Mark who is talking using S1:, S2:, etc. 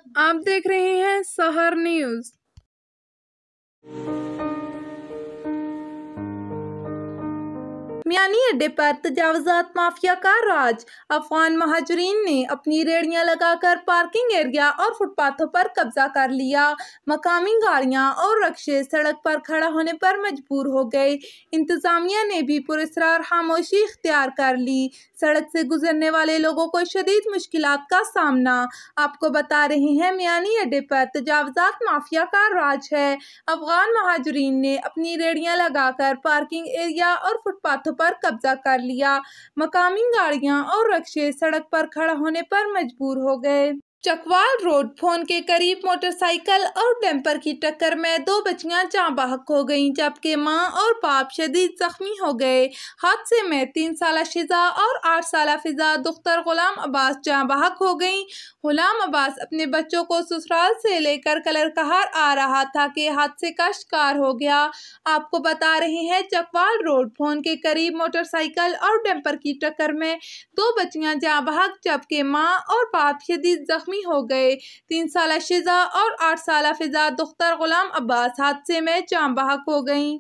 S1: आप देख रहे हैं सहर न्यूज। मियानी अड्डे पर तजावुज़ात माफिया का राज। अफगान महाजरीन ने अपनी रेहड़ियां लगाकर पार्किंग एरिया और फुटपाथों पर कब्जा कर लिया। मकामी गाड़ियां और रक्शे सड़क पर खड़ा होने पर मजबूर हो गए। इंतजामिया ने भी पुरस्कार खामोशी इख्तियार कर ली। सड़क से गुजरने वाले लोगों को शदीद मुश्किलात का सामना। आपको बता रहे हैं मियानी अड्डे पर तजावुज़ात माफिया का राज है। अफगान महाजरीन ने अपनी रेहड़ियां लगाकर पार्किंग एरिया और फुटपाथों पर कब्जा कर लिया। मकामी गाड़ियां और रक्शे सड़क पर खड़ा होने पर मजबूर हो गए। चकवाल रोड फोन के करीब मोटरसाइकिल और डंपर की टक्कर में 2 बच्चियां जाँ बहक हो गईं, जबकि मां और बाप शदीद जख्मी हो गए। हादसे में 3 साला शिजा और 8 साला फिजा दुख्तर गुलाम अब्बास जाँ बहक हो गईं। गुलाम अब्बास अपने बच्चों को ससुराल से लेकर कलरकहार आ रहा था कि हादसे का शिकार हो गया। आपको बता रहे हैं चकवाल रोड फोन के करीब मोटरसाइकिल और डंपर की टक्कर में 2 बच्चियां जाँ बहक, जबकि मां और बाप शदीद जख्मी हो गए। 3 साला शिजा और 8 साला फिजा दुख्तर गुलाम अब्बास हादसे में जाँ बहक हो गईं।